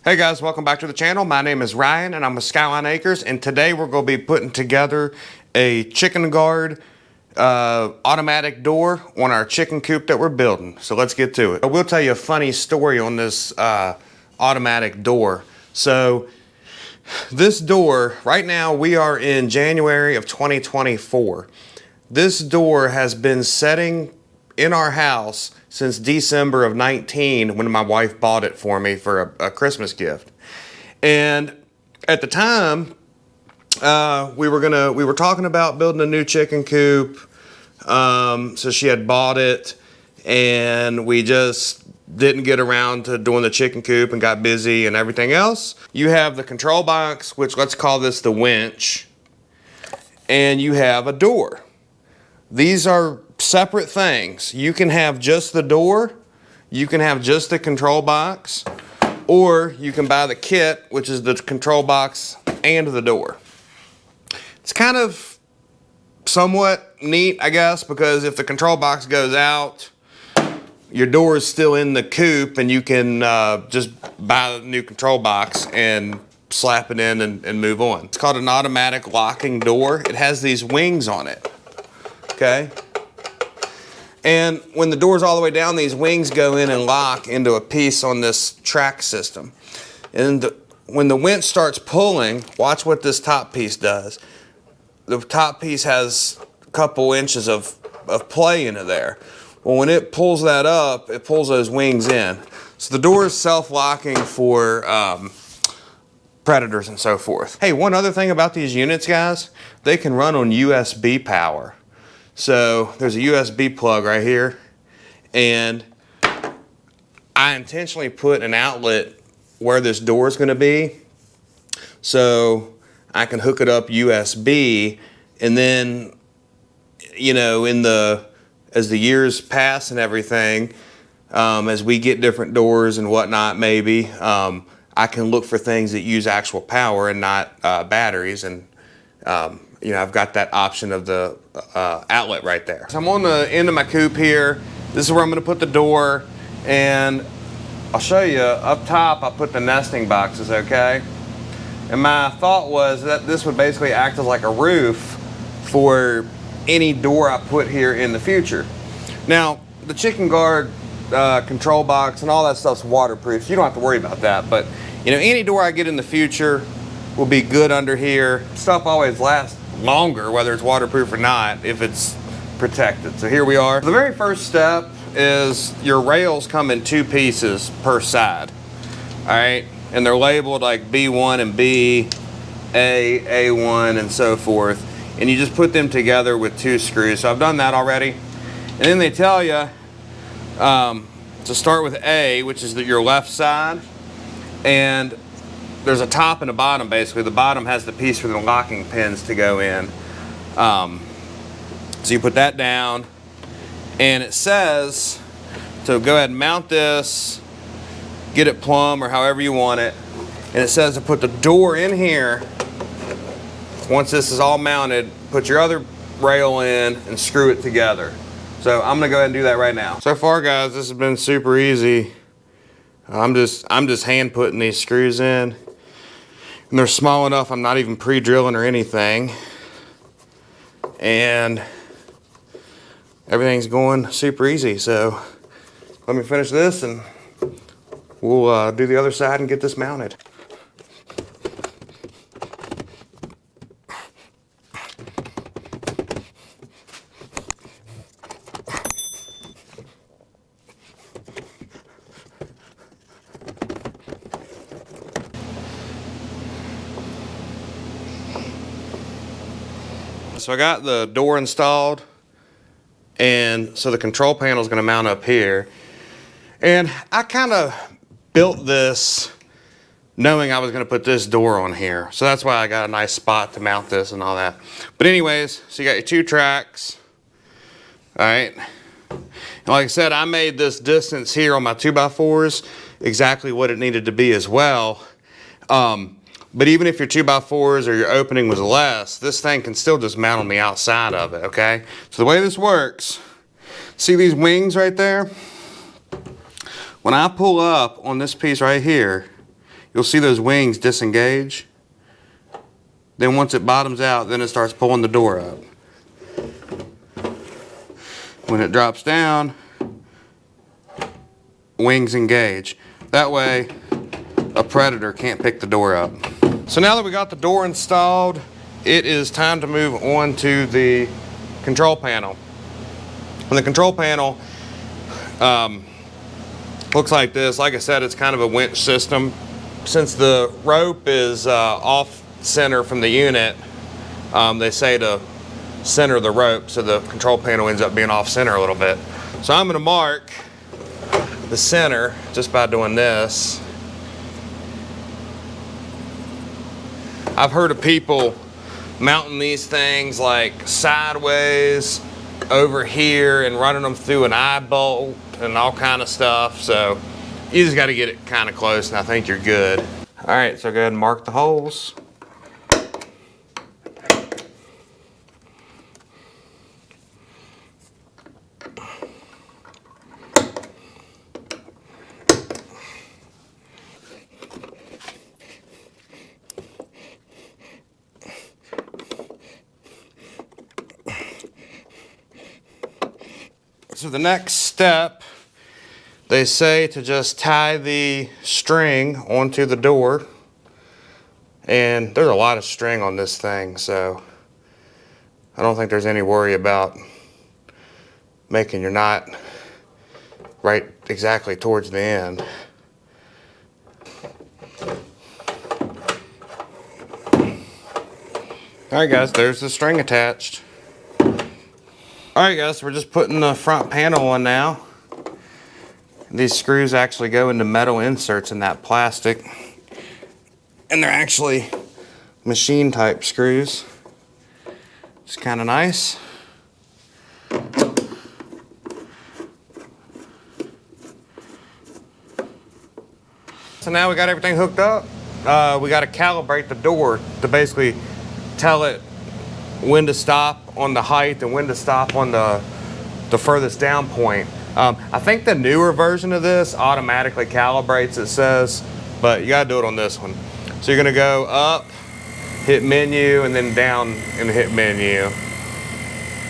Hey guys, welcome back to the channel. My name is Ryan and I'm with Skyline Acres, and today we're going to be putting together a ChickenGuard automatic door on our chicken coop that we're building. So let's get to it. I will tell you a funny story on this automatic door. So this door, right now we are in January of 2024. This door has been setting in our house since December of 19 when my wife bought it for me for a Christmas gift. And at the time, we were talking about building a new chicken coop. So she had bought it and we just didn't get around to doing the chicken coop and got busy and everything else. You have the control box, which let's call this the winch, and you have a door. These are separate things. You can have just the door, you can have just the control box, or you can buy the kit, which is the control box and the door. It's kind of somewhat neat, I guess, because if the control box goes out, your door is still in the coop and you can just buy a new control box and slap it in and move on. It's called an automatic locking door. It has these wings on it, okay? And when the door's all the way down, these wings go in and lock into a piece on this track system. And when the winch starts pulling, watch what this top piece does. The top piece has a couple inches of play into there. Well, when it pulls that up, it pulls those wings in. So the door is self-locking for predators and so forth. Hey, one other thing about these units, guys, they can run on USB power. So there's a USB plug right here, and I intentionally put an outlet where this door is going to be so I can hook it up USB, and then, you know, as the years pass and everything, as we get different doors and whatnot, maybe I can look for things that use actual power and not batteries, and you know, I've got that option of the outlet right there. So I'm on the end of my coop here. This is where I'm going to put the door, and I'll show you up top. I put the nesting boxes, okay? And my thought was that this would basically act as like a roof for any door I put here in the future. Now, the ChickenGuard control box and all that stuff's waterproof, so you don't have to worry about that. But you know, any door I get in the future will be good under here. Stuff always lasts longer, whether it's waterproof or not, if it's protected. So here we are. The very first step is your rails come in two pieces per side. All right, and they're labeled like B1 and B, A1, and so forth. And you just put them together with two screws. So I've done that already. And then they tell you to start with A, which is your left side, and there's a top and a bottom. Basically, the bottom has the piece for the locking pins to go in. So you put that down, and it says to go ahead and mount this, get it plumb or however you want it, and it says to put the door in here. Once this is all mounted, put your other rail in and screw it together. So I'm gonna go ahead and do that right now. So far, guys, this has been super easy. I'm just hand putting these screws in. And they're small enough, I'm not even pre-drilling or anything. And everything's going super easy. So let me finish this and we'll do the other side and get this mounted. So I got the door installed, and so the control panel is going to mount up here. And I kind of built this knowing I was going to put this door on here. So that's why I got a nice spot to mount this and all that. But anyways, so you got your two tracks. All right. And like I said, I made this distance here on my 2x4s exactly what it needed to be as well. But even if your 2x4s or your opening was less, this thing can still just mount on the outside of it, okay? So the way this works, see these wings right there? When I pull up on this piece right here, you'll see those wings disengage. Then once it bottoms out, then it starts pulling the door up. When it drops down, wings engage. That way, a predator can't pick the door up. So now that we got the door installed, it is time to move on to the control panel. And the control panel looks like this. Like I said, it's kind of a winch system. Since the rope is off center from the unit, they say to center the rope, so the control panel ends up being off center a little bit. So I'm going to mark the center just by doing this. I've heard of people mounting these things like sideways over here and running them through an eye bolt and all kind of stuff. So you just got to get it kind of close and I think you're good. All right, so go ahead and mark the holes. So the next step, they say to just tie the string onto the door. And there's a lot of string on this thing, so I don't think there's any worry about making your knot right exactly towards the end. Alright guys, there's the string attached. Alright guys, we're just putting the front panel on now. These screws actually go into metal inserts in that plastic. And they're actually machine type screws. It's kind of nice. So now we got everything hooked up. We got to calibrate the door to basically tell it when to stop on the height and when to stop on the furthest down point. I think the newer version of this automatically calibrates, it says, but you gotta do it on this one. So you're gonna go up, hit menu, and then down and hit menu.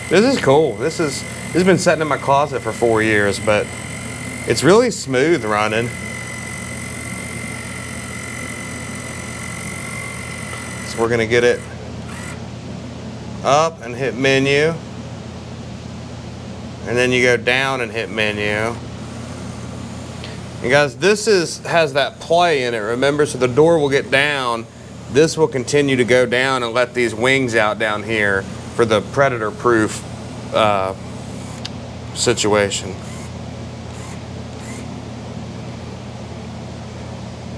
This is cool. This has been sitting in my closet for 4 years, but it's really smooth running. So we're gonna get it up and hit menu, and then you go down and hit menu. And guys, this has that play in it, remember? So the door will get down, this will continue to go down and let these wings out down here for the predator proof situation.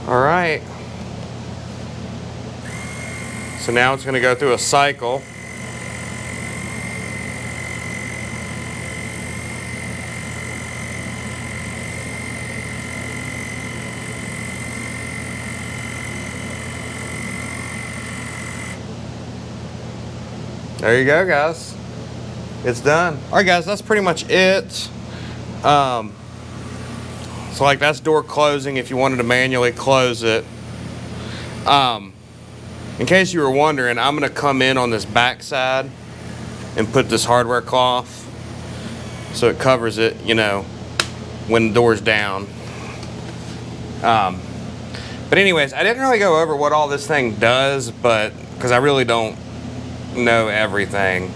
All right, so now it's going to go through a cycle. There you go, guys. It's done. All right, guys, that's pretty much it. So like that's door closing if you wanted to manually close it. In case you were wondering, I'm gonna come in on this back side and put this hardware cloth so it covers it, you know, when the door's down. But anyways, I didn't really go over what all this thing does, but because I really don't know everything.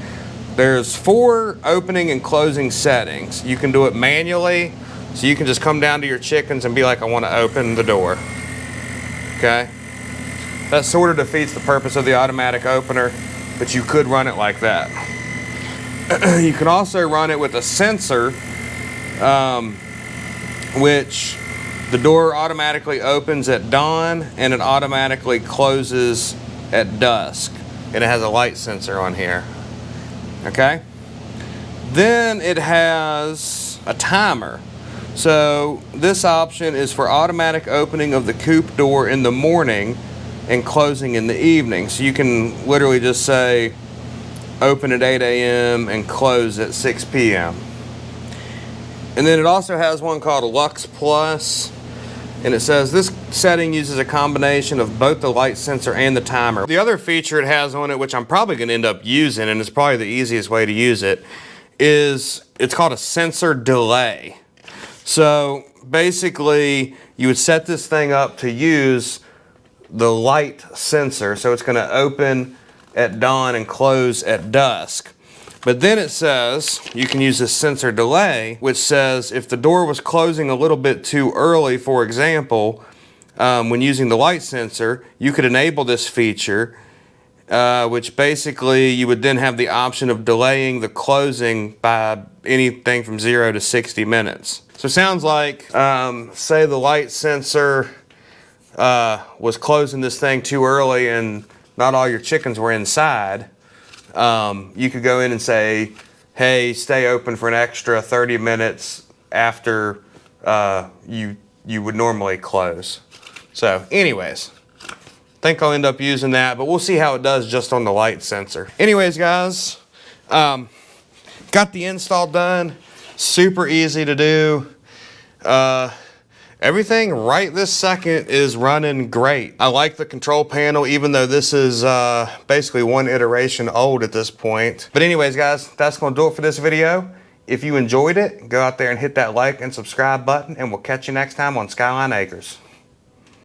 There's 4 opening and closing settings. You can do it manually, so you can just come down to your chickens and be like, I want to open the door. Okay? That sort of defeats the purpose of the automatic opener, but you could run it like that. You can also run it with a sensor, which the door automatically opens at dawn and it automatically closes at dusk. And it has a light sensor on here. Okay? Then it has a timer. So this option is for automatic opening of the coop door in the morning and closing in the evening. So you can literally just say open at 8 a.m. and close at 6 p.m. And then it also has one called Lux Plus. And it says this setting uses a combination of both the light sensor and the timer. The other feature it has on it, which I'm probably going to end up using, and it's probably the easiest way to use it, is it's called a sensor delay. So basically you would set this thing up to use the light sensor, so it's going to open at dawn and close at dusk. But then it says you can use this sensor delay, which says if the door was closing a little bit too early, for example, when using the light sensor, you could enable this feature, which basically you would then have the option of delaying the closing by anything from 0 to 60 minutes. So it sounds like, say the light sensor was closing this thing too early and not all your chickens were inside. You could go in and say, hey, stay open for an extra 30 minutes after you would normally close. So anyways, I think I'll end up using that, but we'll see how it does just on the light sensor. Anyways, guys, got the install done. Super easy to do. Everything right this second is running great. I like the control panel, even though this is basically one iteration old at this point. But anyways, guys, that's gonna do it for this video. If you enjoyed it, go out there and hit that like and subscribe button, and we'll catch you next time on Skyline Acres.